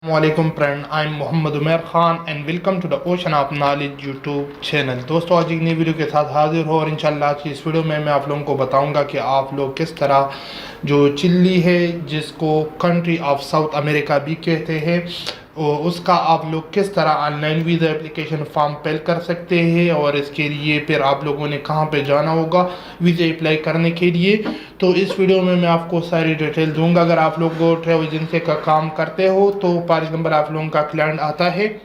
वालेकुम friend, I am Mohammad Umar Khan and welcome to the ocean of knowledge YouTube channel. दोस्तों, आज एक नई वीडियो के साथ हाजिर हो और इंशाल्लाह आज की इस वीडियो में मैं आप लोगों को बताऊंगा कि आप लोग किस तरह जो चिली है, जिसको कंट्री ऑफ साउथ अमेरिका भी कहते हैं, उसका आप लोग किस तरह online visa application form fill कर सकते हैं और इसके लिए फिर आप लोगों ने कहां पे जाना होगा वीज़ा अप्लाई करने के लिए। तो इस वीडियो में मैं आपको सारी डिटेल दूंगा। अगर आप लोग ट्रैवल एजेंसी का काम करते हो तो फॉर एग्जाम्पल आप लोगों का क्लाइंट आता है,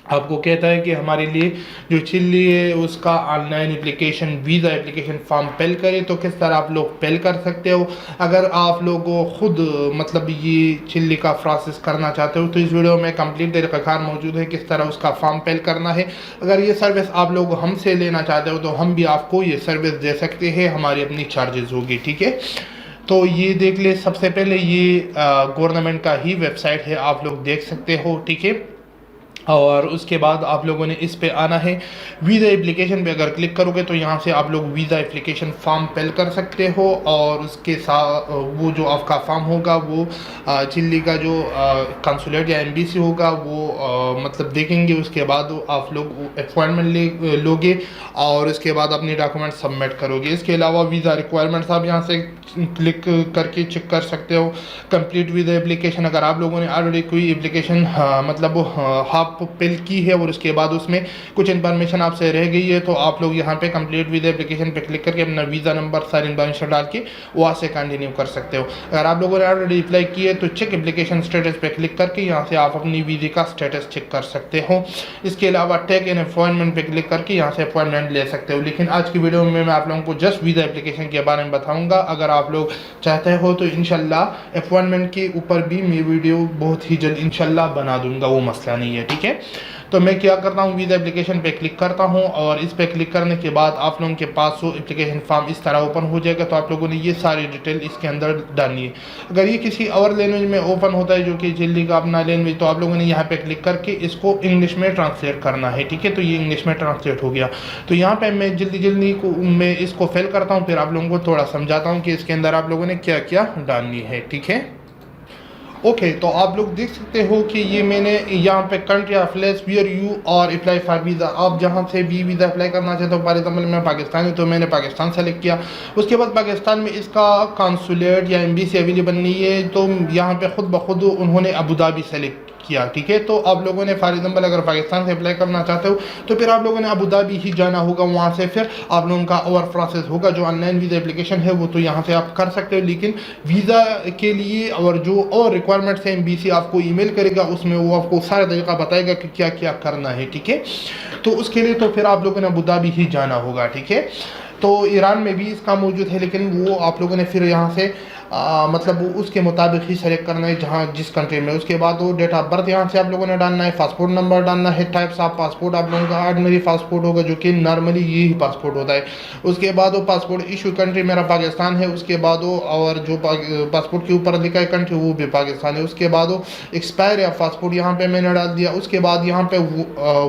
आपको कहता है कि हमारे लिए जो चिल्ली है उसका online application visa application form fill करें, तो किस तरह आप लोग फिल कर सकते हो। अगर आप लोग खुद मतलब ये चिल्ली का प्रोसेस करना चाहते हो तो इस वीडियो में कंप्लीट तरीक़ाकार मौजूद है किस तरह उसका फॉर्म फिल करना है। अगर ये सर्विस आप लोग हमसे लेना चाहते हो तो हम भी आपको ये सर्विस दे सकते हैं, हमारी अपनी चार्जेस होगी, ठीक है। तो ये देख ले, सबसे पहले ये गवर्नमेंट का ही वेबसाइट है, आप लोग देख सकते हो, ठीक है। और उसके बाद आप लोगों ने इस पे आना है, वीज़ा एप्लीकेशन पे अगर क्लिक करोगे तो यहाँ से आप लोग वीज़ा एप्लीकेशन फॉर्म फिल कर सकते हो। और उसके साथ वो जो आपका फॉर्म होगा वो चिल्ली का जो कंसुलेट या एम्बेसी होगा वो मतलब देखेंगे। उसके बाद आप लोग अपॉइंटमेंट लोगे और उसके बाद अपने डॉक्यूमेंट सबमिट करोगे। इसके अलावा वीज़ा रिक्वायरमेंट्स आप यहाँ से क्लिक करके चेक कर सकते हो। कंप्लीट वीज़ा एप्लीकेशन, अगर आप लोगों ने ऑलरेडी कोई एप्लीकेशन मतलब हाफ फिल की है और उसके बाद उसमें कुछ इन्फॉर्मेशन आपसे रह गई है तो आप लोग यहाँ पे कंप्लीट वीज़ा एप्लीकेशन पे क्लिक करके अपना वीज़ा नंबर सारी इन्फॉर्मेशन डाल के वहाँ से कंटिन्यू कर सकते हो। अगर आप लोगों ने ऑलरेडी अप्लाई की है तो चेक एप्लीकेशन स्टेटस पे क्लिक करके यहाँ से आप अपनी वीज़ा का स्टेटस चेक कर सकते हो। इसके अलावा टेक एन अपॉइंटमेंट पे क्लिक करके यहाँ से अपॉइंटमेंट ले सकते हो। लेकिन आज की वीडियो में मैं आप लोगों को जस्ट वीज़ा एप्लीकेशन के बारे में बताऊँगा। अगर आप लोग चाहते हो तो इंशाल्लाह अपॉइंटमेंट के ऊपर भी मैं वीडियो बहुत ही जल्द इंशाल्लाह बना दूंगा, वो मसला नहीं है, ठीक है। तो मैं क्या करता हूँ, वीज़ा एप्लीकेशन पे क्लिक करता हूँ और इस पे क्लिक करने के बाद आप लोगों के पास वो एप्लीकेशन फॉर्म इस तरह ओपन हो जाएगा। तो आप लोगों ने ये सारी डिटेल इसके अंदर डालनी है। अगर ये किसी और लैंग्वेज में ओपन होता है जो कि चिल्ली का अपना लैंग्वेज, तो आप लोगों ने यहाँ पे क्लिक करके इसको इंग्लिश में ट्रांसलेट करना है, ठीक है। तो ये इंग्लिश में ट्रांसलेट हो गया। तो यहाँ पे मैं जल्दी मैं इसको फिल करता हूँ, फिर आप लोगों को थोड़ा समझाता हूँ कि इसके अंदर आप लोगों ने क्या क्या डालनी है, ठीक है। ओके, तो आप लोग देख सकते हो कि ये मैंने यहाँ पे country of place wear you और अप्लाई फॉर वीज़ा, आप जहाँ से भी वीज़ा अप्लाई करना चाहते हो। फॉर एग्जाम्पल मैं पाकिस्तानी, तो मैंने पाकिस्तान सेलेक्ट किया। उसके बाद पाकिस्तान में इसका कॉन्सुलेट या एम्बेसी अवेलेबल नहीं है तो यहाँ पे खुद ब खुद उन्होंने अबू धाबी सेलेक्ट किया, ठीक है। तो आप लोगों ने फॉर एग्जाम्पल अगर पाकिस्तान से अप्लाई करना चाहते हो तो फिर आप लोगों ने अबू धाबी ही जाना होगा। वहाँ से फिर आप लोगों का और प्रोसेस होगा जो ऑनलाइन वीज़ा एप्लीकेशन है वो तो यहाँ से आप कर सकते हो। लेकिन वीज़ा के लिए और जो और रिक्वायरमेंट्स हैं एम्बेसी आपको ईमेल करेगा, उसमें वो आपको सारा तरीका बताएगा कि क्या क्या करना है, ठीक है। तो उसके लिए तो फिर आप लोगों ने अबू धाबी ही जाना होगा, ठीक है। तो ईरान में भी इसका मौजूद है, लेकिन वो आप लोगों ने फिर यहाँ से मतलब उसके मुताबिक ही सेलेक्ट करना है जहाँ जिस कंट्री में। उसके बाद वो डेट ऑफ बर्थ यहाँ से आप लोगों ने डालना है, पासपोर्ट नंबर डालना है, टाइप्स ऑफ पासपोर्ट आप लोगों का ऑर्डिनरी पासपोर्ट होगा जो कि नॉर्मली ये ही पासपोर्ट होता है। उसके बाद वो पासपोर्ट इशू कंट्री मेरा पाकिस्तान है। उसके बाद वो और जो पासपोर्ट के ऊपर लिखा है कंट्री वो भी पाकिस्तान है। उसके बाद वो एक्सपायर या पासपोर्ट यहाँ पे मैंने डाल दिया। उसके बाद यहाँ पे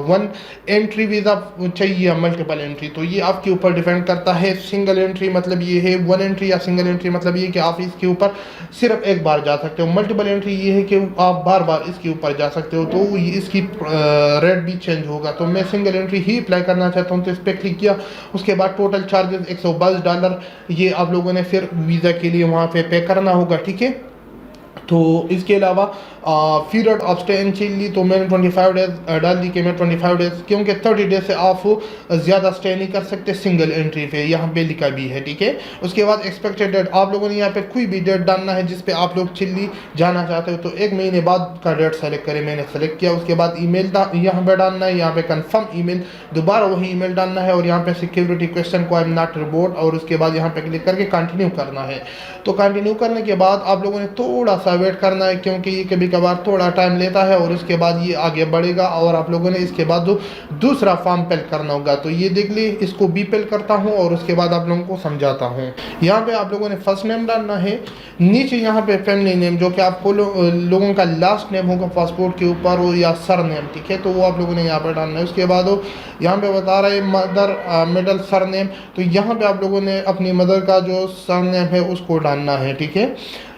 1 एंट्री वीज़ा चाहिए या मल्टीपल एंट्री, तो ये आपके ऊपर डिपेंड करता है। सिंगल एंट्री मतलब ये है 1 एंट्री, या सिंगल एंट्री मतलब ये कि आप इसके ऊपर सिर्फ एक बार जा सकते हो। मल्टीपल एंट्री ये है कि आप बार बार इसके ऊपर जा सकते हो, तो इसकी रेट भी चेंज होगा। तो मैं सिंगल एंट्री ही अप्लाई करना चाहता हूँ तो इस पर क्लिक किया। उसके बाद टोटल चार्जेस $122 ये आप लोगों ने फिर वीज़ा के लिए वहाँ पे करना होगा, ठीक है। तो इसके अलावा period of stay in Chile, तो मैंने 25 डेज डाल दी कि मैं 25 डेज, क्योंकि 30 डेज से आप ज़्यादा स्टे नहीं कर सकते सिंगल एंट्री पे, यहाँ पे लिखा भी है, ठीक है। उसके बाद एक्सपेक्टेड डेट आप लोगों ने यहाँ पे कोई भी डेट डालना है जिस पे आप लोग चिल्ली जाना चाहते हो, तो 1 महीने बाद का डेट सेलेक्ट करें, मैंने सेलेक्ट किया। उसके बाद ईमेल यहाँ पे डालना है, यहाँ पे कन्फर्म ईमेल, दोबारा वही ईमेल डालना है और यहाँ पे सिक्योरिटी क्वेश्चन को आई एम नॉट रिपोर्ट, और उसके बाद यहाँ पे क्लिक करके कंटिन्यू करना है। तो कंटिन्यू करने के बाद आप लोगों ने थोड़ा सा वेट करना है, क्योंकि ये कभी कभार थोड़ा टाइम लेता है और उसके बाद ये आगे बढ़ेगा और आप लोगों ने इसके बाद दूसरा फॉर्म फिल करना होगा। तो ये देख ली, इसको भी फिल करता हूँ और उसके बाद आप लोगों को समझाता हूँ। यहाँ पे आप लोगों ने फर्स्ट नेम डालना है, नीचे यहाँ पे फैमिली नेम जो कि आपको लोगों का लास्ट नेम होगा पासपोर्ट के ऊपर, या सर नेम, ठीक है। तो वो आप लोगों ने यहाँ पे डालना है। उसके बाद वो यहाँ पे बता रहा है मदर मिडल सर नेम, तो यहाँ पे आप लोगों ने अपनी मदर का जो सर नेम है उसको डालना है, ठीक है।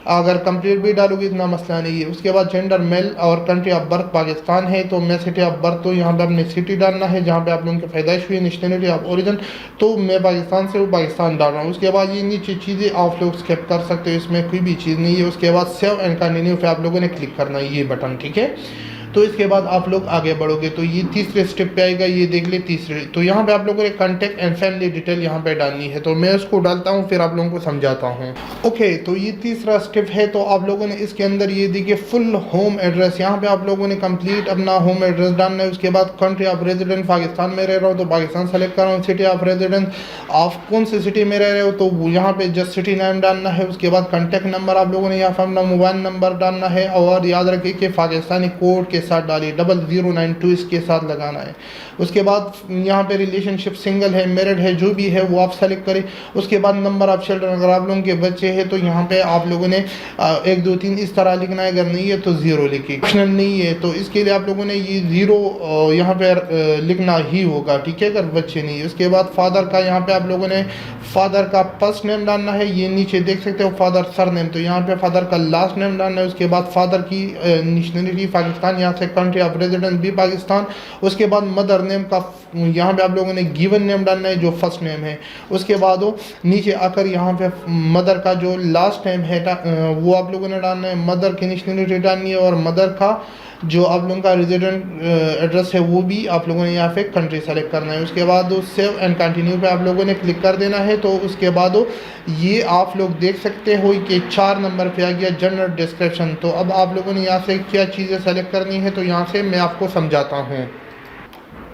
अगर कंप्लीट भी डालोगे इतना मसला नहीं है। उसके बाद जेंडर मेल और कंट्री ऑफ बर्थ पाकिस्तान है, तो मैं सिटी ऑफ बर्थ, तो यहाँ पे अपनी सिटी डालना है जहाँ पे आप लोगों की पैदाइश हुई, नेशनलिटी ऑफ ओरिजिन, तो मैं पाकिस्तान से हूँ, पाकिस्तान डाल रहा हूँ। उसके बाद ये नीचे चीज़ें आप लोग स्किप कर सकते हो, इसमें कोई भी चीज़ नहीं है। उसके बाद सेव एंड कंटिन्यू पे आप लोगों ने क्लिक करना है, ये बटन, ठीक है। तो इसके बाद आप लोग आगे बढ़ोगे तो ये तीसरे स्टेप पे आएगा, ये देख ले तीसरे। तो यहाँ पे आप लोगों ने कॉन्टैक्ट एंड फैमिली डिटेल यहाँ पे डालनी है, तो मैं उसको डालता हूँ फिर आप लोगों को समझाता हूँ। ओके, तो ये तीसरा स्टेप है। तो आप लोगों ने इसके अंदर ये देखिए फुल होम एड्रेस, यहाँ पे आप लोगों ने कंप्लीट अपना होम एड्रेस डालना है। उसके बाद कंट्री ऑफ रेजिडेंट, पाकिस्तान में रह रहा हूँ तो पाकिस्तान सेलेक्ट कर रहा हूँ। सिटी ऑफ रेजिडेंस, आप कौन सी सिटी में रह रहे हो तो यहाँ पे जस्ट सिटी नेम डालना है। उसके बाद कॉन्टैक्ट नंबर आप लोगों ने यहाँ पे अपना मोबाइल नंबर डालना है, और याद रखिए कि पाकिस्तानी कोड के साथ डालिए, 0092 इसके साथ लगाना है। उसके बाद यहाँ पे रिलेशनशिप सिंगल है, मैरिड है, जो भी है वो आप सेलेक्ट करें। उसके बाद नंबर ऑफ चिल्ड्रन, अगर आप लोगों के बच्चे हैं तो यहाँ पे आप लोगों ने 1 2 3 इस तरह लिखना है, अगर नहीं है तो 0 लिखिए। ऑप्शनल नहीं है तो इसके लिए आप लोगों ने ये 0 यहाँ पे लिखना ही होगा, ठीक है, अगर बच्चे नहीं है। उसके बाद फादर का, यहाँ पे आप लोगों ने फादर का फर्स्ट नेम डालना है, ये नीचे देख सकते हो फादर सर नेम, तो यहाँ पे फादर का लास्ट नेम डालना है। उसके बाद फादर की नेशनलिटी पाकिस्तान, यहाँ से कंट्री ऑफ रेजिडेंस भी पाकिस्तान। उसके बाद मदर नेम का यहाँ पे आप लोगों ने गिवन नेम डालना है जो फर्स्ट नेम है। उसके बाद वो नीचे आकर यहाँ पे मदर का जो लास्ट नेम है वो आप लोगों ने डालना है। मदर की नेशनलिटी डालनी है, और मदर का जो आप लोगों का रेजिडेंट एड्रेस है वो भी आप लोगों ने यहाँ पे कंट्री सेलेक्ट करना है। उसके बाद सेव एंड कंटिन्यू पे आप लोगों ने क्लिक कर देना है। तो उसके बाद ये आप लोग देख सकते हो कि 4 नंबर पे आ गया जनरल डिस्क्रिप्शन। तो अब आप लोगों ने यहाँ से क्या चीज़ें सेलेक्ट करनी है, तो यहाँ से मैं आपको समझाता हूँ।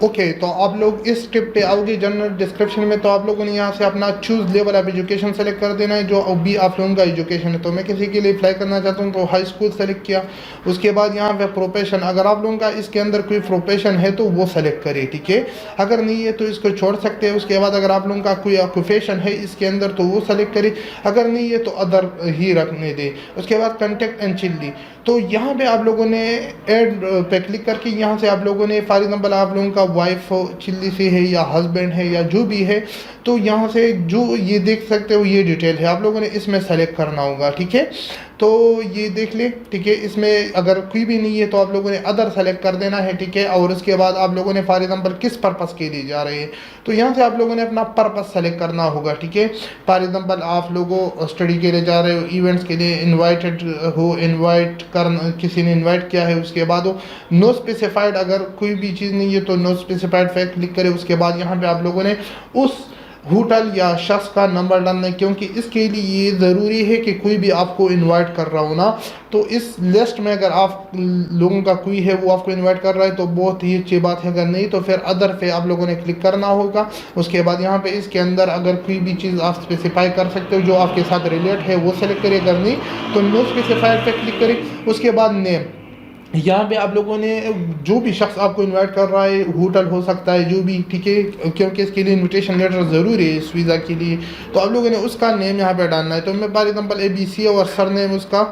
ओके, तो आप लोग इस स्टेप पे आओगे जनरल डिस्क्रिप्शन में, तो आप लोगों ने यहाँ से अपना choose level of education select कर देना है, जो अभी आप लोगों का एजुकेशन है। तो मैं किसी के लिए अप्लाई करना चाहता हूँ तो हाई स्कूल सेलेक्ट किया। उसके बाद यहाँ पे प्रोफेशन, अगर आप लोगों का इसके अंदर कोई प्रोफेशन है तो वो सेलेक्ट करिए, ठीक है, अगर नहीं है तो इसको छोड़ सकते हैं। उसके बाद अगर आप लोगों का कोई ऑक्यूपेशन है इसके अंदर तो वो सेलेक्ट करिए, अगर नहीं है तो अदर ही रखने दें। उसके बाद कॉन्टैक्ट एंड चिल्ली, तो यहाँ पे आप लोगों ने ऐड पे क्लिक करके यहाँ से आप लोगों ने फॉर एग्जाम्पल आप लोगों का वाइफ चिल्ली से है या हस्बैंड है या जो भी है, तो यहाँ से जो ये देख सकते हो ये डिटेल है, आप लोगों ने इसमें सेलेक्ट करना होगा, ठीक है। तो ये देख ले, ठीक है, इसमें अगर कोई भी नहीं है तो आप लोगों ने अदर सेलेक्ट कर देना है, ठीक है। और उसके बाद आप लोगों ने फॉर एग्जाम्पल किस पर्पस के लिए जा रहे हैं, तो यहाँ से आप लोगों ने अपना पर्पस सेलेक्ट करना होगा, ठीक है। फॉर एग्जाम्पल आप लोगों स्टडी के लिए जा रहे हो, इवेंट्स के लिए इन्वाइटेड हो, इन्वाइट कर किसी ने इन्वाइट किया है। उसके बाद वो नो स्पेसिफाइड, अगर कोई भी चीज़ नहीं है तो नो स्पेसिफाइड पे क्लिक करें। उसके बाद यहाँ पे आप लोगों ने उस होटल या शख्स का नंबर डालना है, क्योंकि इसके लिए ये ज़रूरी है कि कोई भी आपको इनवाइट कर रहा हो ना, तो इस लिस्ट में अगर आप लोगों का कोई है वो आपको इनवाइट कर रहा है तो बहुत ही अच्छी बात है, अगर नहीं तो फिर अदर पे आप लोगों ने क्लिक करना होगा। उसके बाद यहाँ पे इसके अंदर अगर कोई भी चीज़ आप स्पेसिफाई कर सकते हो जो आपके साथ रिलेट है वो सेलेक्ट करिए, अगर नहीं तो नो स्पेसिफाइड पे क्लिक करें। उसके बाद नेम, यहाँ पे आप लोगों ने जो भी शख्स आपको इनवाइट कर रहा है, होटल हो सकता है जो भी, ठीक है, क्योंकि इसके लिए इनविटेशन लेटर ज़रूरी है इस वीज़ा के लिए, तो आप लोगों ने उसका नेम यहाँ पे डालना है। तो मैं फॉर एग्जांपल ABC और सर नेम उसका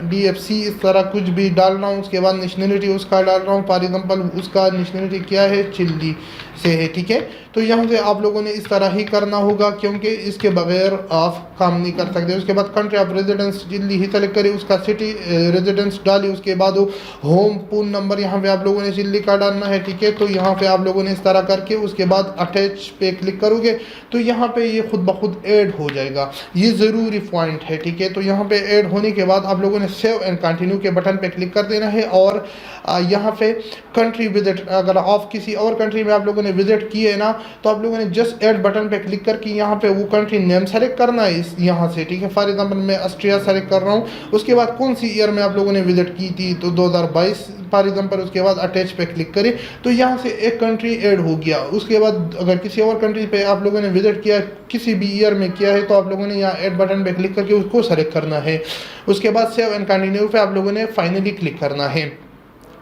DFC इस तरह कुछ भी डाल रहा हूँ। उसके बाद नेशनलिटी उसका डाल रहा हूँ, फॉर एग्जांपल उसका नेशनलिटी क्या है, चिल्ली से है, ठीक है। तो यहाँ से आप लोगों ने इस तरह ही करना होगा, क्योंकि इसके बगैर आप काम नहीं कर सकते। उसके बाद country of residence chilli he select करें, उसका सिटी रेजिडेंस डालिए। उसके बाद वो होम फोन नंबर यहाँ पे आप लोगों ने चिल्ली का डालना है, ठीक है। तो यहाँ पे आप लोगों ने इस तरह करके उसके बाद अटैच पे क्लिक करोगे तो यहाँ पे ये खुद ब खुद ऐड हो जाएगा, ये ज़रूरी पॉइंट है, ठीक है। तो यहाँ पे ऐड होने के बाद आप लोगों ने सेव एंड कंटिन्यू के बटन पे क्लिक कर देना है, और यहाँ पे कंट्री विजिट, अगर आप किसी और कंट्री में आप लोगों ने विजिट किए ना, तो आप लोगों ने जस्ट ऐड बटन पे क्लिक करके यहाँ पे वो कंट्री नेम सेलेक्ट करना है इस यहाँ से, ठीक है। फॉर एग्जांपल मैं ऑस्ट्रिया सेलेक्ट कर रहा हूँ। उसके बाद कौन सी ईयर में आप लोगों ने विजिट की थी, तो 2022 फॉर एग्जांपल। उसके बाद अटैच पे क्लिक करें तो यहाँ से एक कंट्री ऐड हो गया। उसके बाद अगर किसी और कंट्री पे आप लोगों ने विजिट किया, किसी भी ईयर में किया है, तो आप लोगों ने यहाँ ऐड बटन पे क्लिक करके उसको सेलेक्ट करना है। उसके बाद सेव एंड कंटिन्यू पे आप लोगों ने फाइनली क्लिक करना है।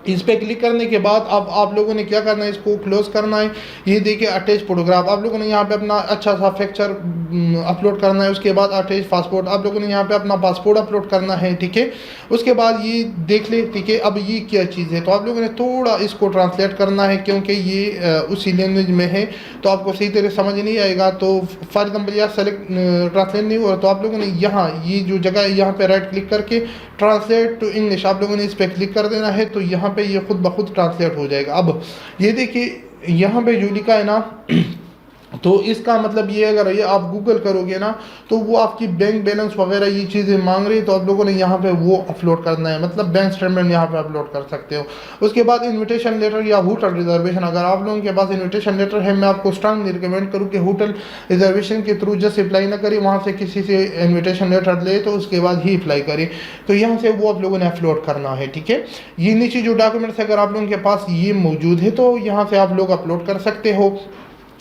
इस पर क्लिक करने के बाद अब आप लोगों ने क्या करना है, इसको क्लोज करना है। ये देखिए अटैच फोटोग्राफ, आप लोगों ने यहाँ पे अपना अच्छा सा पिक्चर अपलोड करना है। उसके बाद अटैच पासपोर्ट, आप लोगों ने यहाँ पे अपना पासपोर्ट अपलोड करना है, ठीक है। उसके बाद ये देख ले, ठीक है, अब ये क्या चीज़ है, तो आप लोगों ने थोड़ा इसको ट्रांसलेट करना है क्योंकि ये उसी लैंग्वेज में है तो आपको सही तरह समझ नहीं आएगा। तो फॉर एग्जाम्पल यहाँ सेलेक्ट ट्रांसलेट नहीं हुआ तो आप लोगों ने यहाँ ये जो जगह है यहाँ पे राइट क्लिक करके ट्रांसलेट टू इंग्लिश आप लोगों ने इस पर क्लिक कर देना है, तो यहाँ पे ये खुद ब खुद ट्रांसलेट हो जाएगा। अब ये देखिए यहाँ पे जो लिखा है ना तो इसका मतलब ये अगर ये आप गूगल करोगे ना तो वो आपकी बैंक बैलेंस वगैरह ये चीज़ें मांग रही है, तो आप लोगों ने यहाँ पे वो अपलोड करना है, मतलब बैंक स्टेटमेंट यहाँ पे अपलोड कर सकते हो। उसके बाद इनविटेशन लेटर या होटल रिजर्वेशन, अगर आप लोगों के पास इनविटेशन लेटर है, मैं आपको स्ट्रांगली रिकमेंड करूँ कि होटल रिजर्वेशन के थ्रू जस्ट अप्लाई ना करें, वहाँ से किसी से इन्विटेशन लेटर ले तो उसके बाद ही अप्लाई करें। तो यहाँ से वो आप लोगों ने अपलोड करना है, ठीक है। ये नीचे जो डॉक्यूमेंट्स अगर आप लोगों के पास ये मौजूद है तो यहाँ से आप लोग अपलोड कर सकते हो,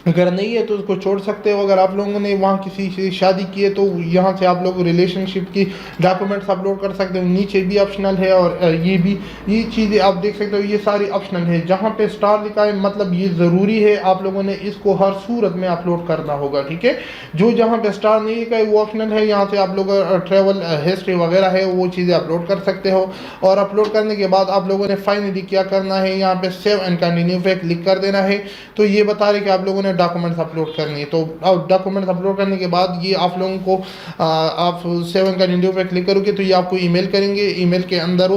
अगर नहीं है तो उसको छोड़ सकते हो। अगर आप लोगों ने वहाँ किसी से शादी की है तो यहाँ से आप लोग रिलेशनशिप की डॉक्यूमेंट्स अपलोड कर सकते हो। नीचे भी ऑप्शनल है और ये भी, ये चीज़ें आप देख सकते हो, ये सारी ऑप्शनल है। जहाँ पे स्टार लिखा है मतलब ये ज़रूरी है, आप लोगों ने इसको हर सूरत में अपलोड करना होगा, ठीक है। जो जहाँ पे स्टार नहीं लिखा है वो ऑप्शनल है, यहाँ से आप लोग ट्रैवल हिस्ट्री वगैरह है वो चीज़ें अपलोड कर सकते हो। और अपलोड करने के बाद आप लोगों ने फाइनली क्या करना है, यहाँ पे सेव एंड कंटिन्यू पे क्लिक कर देना है। तो ये बता रहे कि आप लोगों ने डॉक्यूमेंट्स अपलोड करनी है। तो अब डॉक्यूमेंट्स अपलोड करने के बाद ये आप लोगों को आप 7 का इंडियो पे क्लिक करोगे तो ये आपको ईमेल करेंगे। ईमेल के अंदर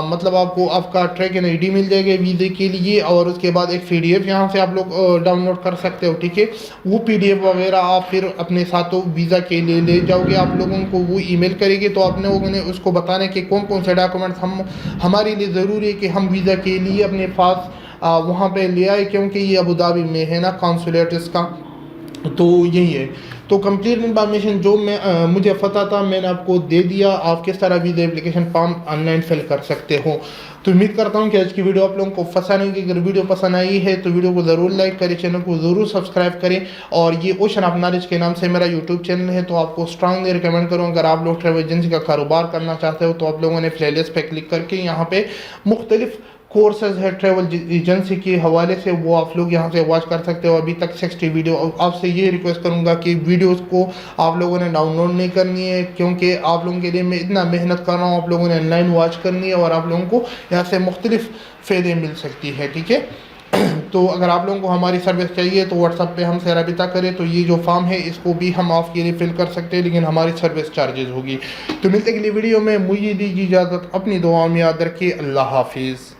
मतलब आपको आपका ट्रैक एंड आईडी मिल जाएगा वीज़े के लिए, और उसके बाद एक पीडीएफ यहाँ से आप लोग डाउनलोड कर सकते हो, ठीक है। वो पीडीएफ वगैरह आप फिर अपने साथों वीज़ा के लिए ले जाओगे, आप लोगों को वो ईमेल करेंगे तो आप लोगों ने उसको बताने के कौन कौन से डॉक्यूमेंट्स हमारे लिए ज़रूरी है कि हम वीज़ा के लिए अपने पास वहाँ पे ले आए, क्योंकि ये अबू धाबी में है ना कॉन्सुलेट इसका, तो यही है। तो कंप्लीट इन्फॉर्मेशन जो मैं मुझे पता था मैंने आपको दे दिया, आप किस तरह visa application form online fill कर सकते हो। तो उम्मीद करता हूँ कि आज की वीडियो आप लोगों को पसंद आएगी। अगर वीडियो पसंद आई है तो वीडियो को ज़रूर लाइक करें, चैनल को ज़रूर सब्सक्राइब करें। और ये ओशन ऑफ नॉलेज के नाम से मेरा यूट्यूब चैनल है, तो आपको स्ट्रांगली रिकमेंड करूँ अगर आप लोग ट्रैवल एजेंसी का कारोबार करना चाहते हो तो आप लोगों ने प्लेलिस्ट पे क्लिक करके यहाँ पे मुख्तलिफ कोर्सेज है ट्रैवल एजेंसी के हवाले से, वो आप लोग यहाँ से वॉच कर सकते हो। अभी तक 60 वीडियो, आपसे ये रिक्वेस्ट करूँगा कि वीडियोस को आप लोगों ने डाउनलोड नहीं करनी है, क्योंकि आप लोगों के लिए मैं इतना मेहनत कर रहा हूँ, आप लोगों ने ऑनलाइन वॉच करनी है और आप लोगों को यहाँ से मुख्तलिफ फ़ायदे मिल सकती है, ठीक है। तो अगर आप लोगों को हमारी सर्विस चाहिए तो व्हाट्सएप पे हमसे रब्ता करें। तो ये जो फॉर्म है इसको भी हम आपके लिए फिल कर सकते हैं, लेकिन हमारी सर्विस चार्जेस होगी। तो मिलते अगली वीडियो में, मुझे दीजिए इजाज़त, अपनी दुआ में याद रखिए। अल्लाह हाफिज़।